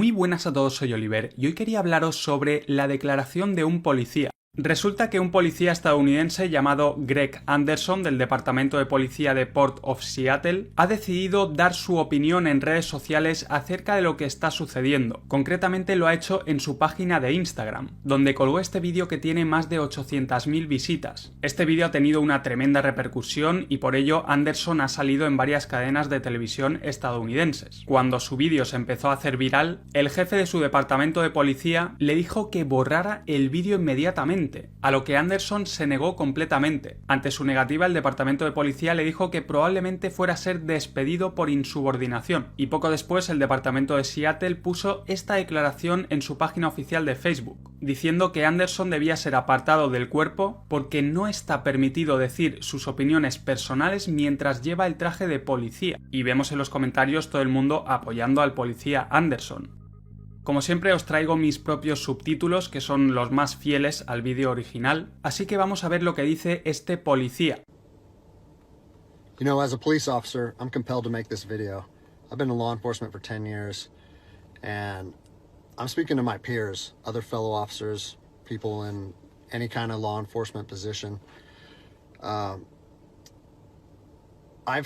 Muy buenas a todos, soy Oliver y hoy quería hablaros sobre la declaración de un policía. Resulta que un policía estadounidense llamado Greg Anderson del Departamento de Policía de Port of Seattle ha decidido dar su opinión en redes sociales acerca de lo que está sucediendo. Concretamente lo ha hecho en su página de Instagram, donde colgó este vídeo que tiene más de 800.000 visitas. Este vídeo ha tenido una tremenda repercusión y por ello Anderson ha salido en varias cadenas de televisión estadounidenses. Cuando su vídeo se empezó a hacer viral, el jefe de su departamento de policía le dijo que borrara el vídeo inmediatamente, a lo que Anderson se negó completamente. Ante su negativa, el departamento de policía le dijo que probablemente fuera a ser despedido por insubordinación, y poco después el departamento de Seattle puso esta declaración en su página oficial de Facebook, diciendo que Anderson debía ser apartado del cuerpo porque no está permitido decir sus opiniones personales mientras lleva el traje de policía. Y vemos en los comentarios todo el mundo apoyando al policía Anderson. Como siempre os traigo mis propios subtítulos, que son los más fieles al vídeo original, así que vamos a ver lo que dice este policía. You know, as a police officer, I'm compelled to make this video. I've been in law enforcement for 10 years, and I'm speaking to my peers, other fellow officers, people in any kind of law enforcement position. I've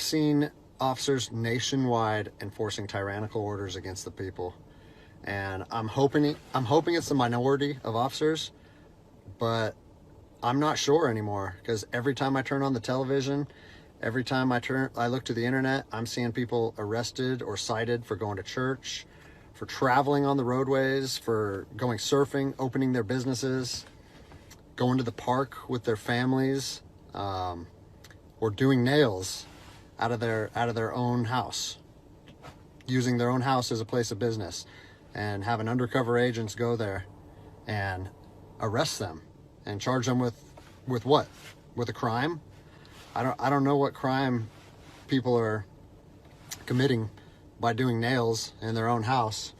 seen officers nationwide enforcing tyrannical orders against the people. And I'm hoping it's the minority of officers, but I'm not sure anymore, because every time I turn on the television, every time I look to the internet, I'm seeing people arrested or cited for going to church, for traveling on the roadways, for going surfing, opening their businesses, going to the park with their families, or doing nails out of their own house, using their own house as a place of business, and having undercover agents go there and arrest them and charge them with what? With a crime? I don't know what crime people are committing by doing nails in their own house,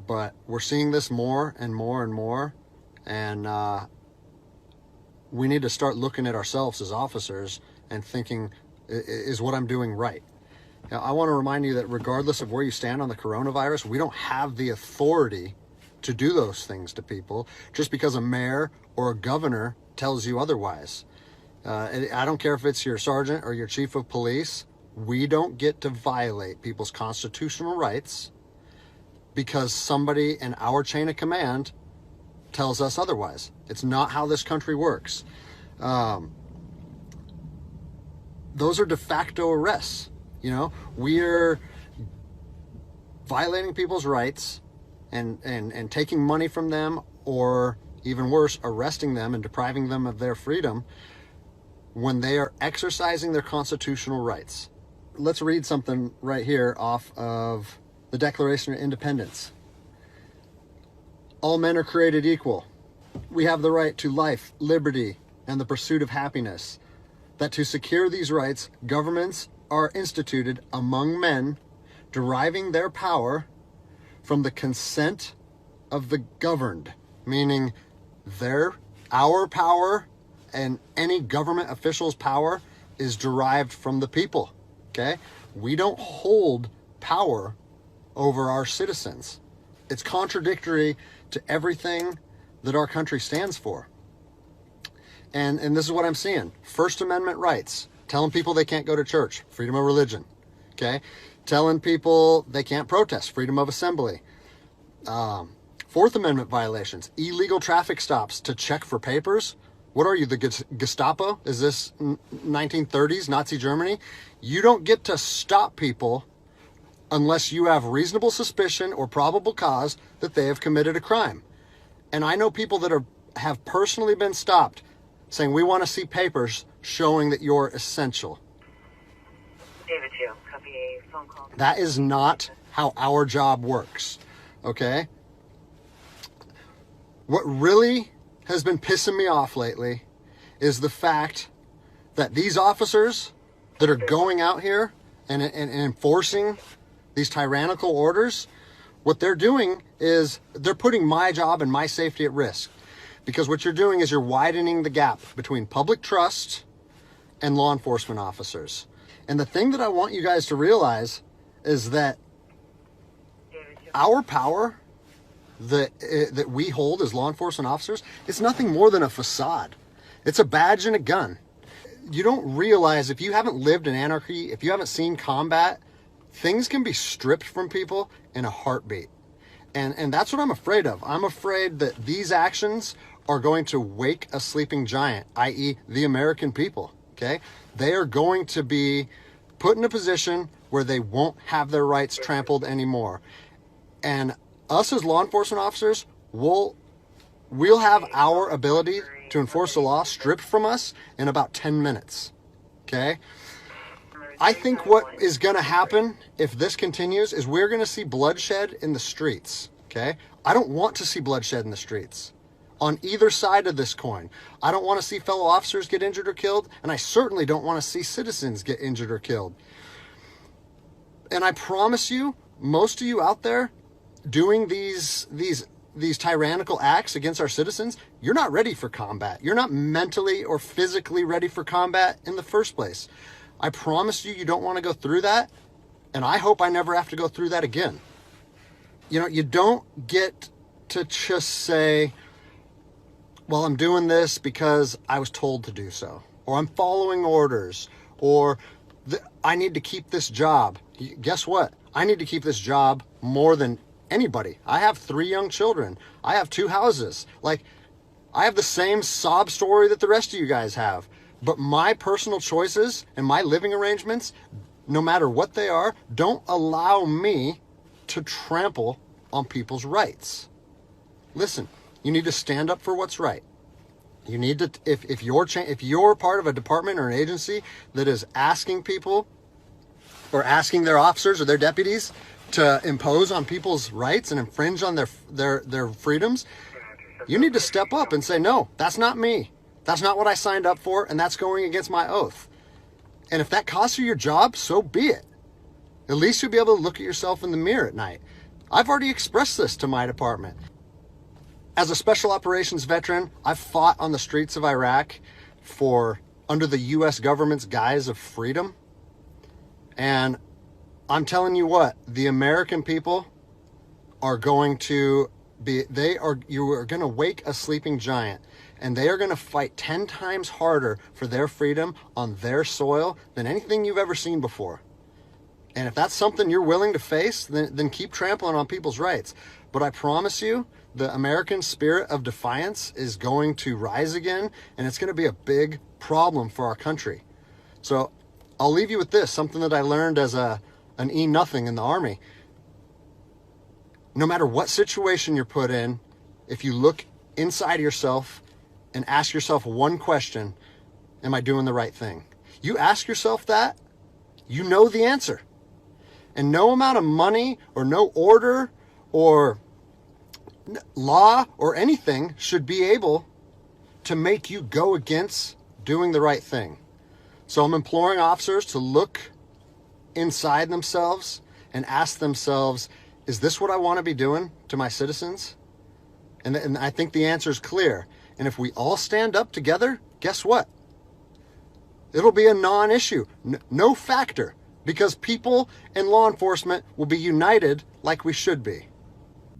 but we're seeing this more and more and more, and we need to start looking at ourselves as officers and thinking, is what I'm doing right? Now, I want to remind you that regardless of where you stand on the coronavirus, we don't have the authority to do those things to people just because a mayor or a governor tells you otherwise. I don't care if it's your sergeant or your chief of police. We don't get to violate people's constitutional rights because somebody in our chain of command tells us otherwise. It's not how this country works. Those are de facto arrests. You know, we're violating people's rights and taking money from them, or even worse, arresting them and depriving them of their freedom when they are exercising their constitutional rights. Let's read something right here off of the Declaration of Independence. All men are created equal. We have the right to life, liberty, and the pursuit of happiness. That to secure these rights, governments are instituted among men, deriving their power from the consent of the governed, meaning our power and any government official's power is derived from the people, okay? We don't hold power over our citizens. It's contradictory to everything that our country stands for. And this is what I'm seeing. First Amendment rights. Telling people they can't go to church, freedom of religion, okay? Telling people they can't protest, freedom of assembly. Fourth Amendment violations, illegal traffic stops to check for papers. What are you, the Gestapo? Is this 1930s Nazi Germany? You don't get to stop people unless you have reasonable suspicion or probable cause that they have committed a crime. And I know people that have personally been stopped saying, we want to see papers showing that you're essential. David 2, copy a phone call. That is not how our job works, okay? What really has been pissing me off lately is the fact that these officers that are going out here and enforcing these tyrannical orders, what they're doing is they're putting my job and my safety at risk. Because what you're doing is you're widening the gap between public trust and law enforcement officers. And the thing that I want you guys to realize is that our power that we hold as law enforcement officers, it's nothing more than a facade. It's a badge and a gun. You don't realize, if you haven't lived in anarchy, if you haven't seen combat, things can be stripped from people in a heartbeat. And that's what I'm afraid of. I'm afraid that these actions are going to wake a sleeping giant, i.e. the American people, okay? They are going to be put in a position where they won't have their rights trampled anymore. And us as law enforcement officers, we'll have our ability to enforce the law stripped from us in about 10 minutes, okay? I think what is going to happen if this continues is we're going to see bloodshed in the streets, okay? I don't want to see bloodshed in the streets on either side of this coin. I don't want to see fellow officers get injured or killed, and I certainly don't want to see citizens get injured or killed. And I promise you, most of you out there doing these tyrannical acts against our citizens, you're not ready for combat. You're not mentally or physically ready for combat in the first place. I promise you, you don't want to go through that, and I hope I never have to go through that again. You know, you don't get to just say, well, I'm doing this because I was told to do so, or I'm following orders, or I need to keep this job. Guess what? I need to keep this job more than anybody. I have 3 young children. I have 2 houses. Like, I have the same sob story that the rest of you guys have. But my personal choices and my living arrangements, no matter what they are, don't allow me to trample on people's rights. Listen, you need to stand up for what's right. You need to, if you're part of a department or an agency that is asking people or asking their officers or their deputies to impose on people's rights and infringe on their freedoms, you need to step up and say, no, that's not me. That's not what I signed up for, and that's going against my oath. And if that costs you your job, so be it. At least you'll be able to look at yourself in the mirror at night. I've already expressed this to my department. As a special operations veteran, I've fought on the streets of Iraq under the U.S. government's guise of freedom. And I'm telling you what, the American people are going to you are going to wake a sleeping giant, and they are going to fight 10 times harder for their freedom on their soil than anything you've ever seen before. And if that's something you're willing to face, then keep trampling on people's rights. But I promise you, the American spirit of defiance is going to rise again, and it's going to be a big problem for our country. So I'll leave you with this, something that I learned as an E-nothing in the Army. No matter what situation you're put in, if you look inside yourself and ask yourself one question, am I doing the right thing? You ask yourself that, you know the answer. And no amount of money or no order or law or anything should be able to make you go against doing the right thing. So I'm imploring officers to look inside themselves and ask themselves, is this what I want to be doing to my citizens? And I think the answer is clear. And if we all stand up together, guess what? It'll be a non-issue, no factor, because people and law enforcement will be united like we should be.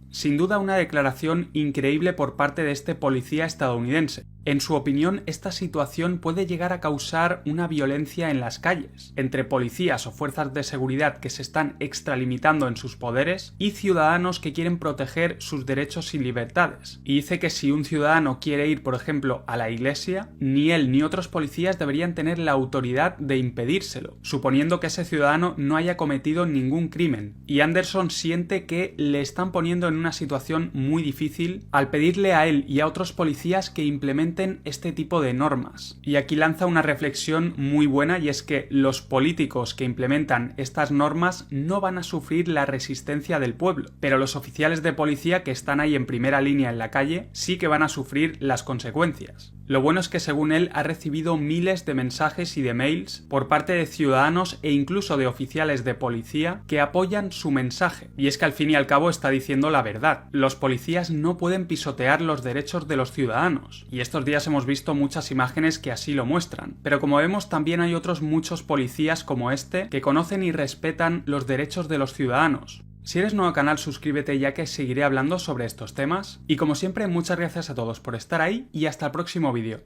Sin duda una declaración increíble por parte de este policía estadounidense. En su opinión, esta situación puede llegar a causar una violencia en las calles, entre policías o fuerzas de seguridad que se están extralimitando en sus poderes y ciudadanos que quieren proteger sus derechos y libertades. Y dice que si un ciudadano quiere ir, por ejemplo, a la iglesia, ni él ni otros policías deberían tener la autoridad de impedírselo, suponiendo que ese ciudadano no haya cometido ningún crimen. Y Anderson siente que le están poniendo en una situación muy difícil al pedirle a él y a otros policías que implementen este tipo de normas. Y aquí lanza una reflexión muy buena, y es que los políticos que implementan estas normas no van a sufrir la resistencia del pueblo, pero los oficiales de policía que están ahí en primera línea en la calle sí que van a sufrir las consecuencias. Lo bueno es que según él ha recibido miles de mensajes y de mails por parte de ciudadanos e incluso de oficiales de policía que apoyan su mensaje. Y es que al fin y al cabo está diciendo la verdad. Los policías no pueden pisotear los derechos de los ciudadanos. Y estos días hemos visto muchas imágenes que así lo muestran. Pero como vemos, también hay otros muchos policías como este que conocen y respetan los derechos de los ciudadanos. Si eres nuevo al canal, suscríbete ya que seguiré hablando sobre estos temas. Y como siempre, muchas gracias a todos por estar ahí y hasta el próximo vídeo.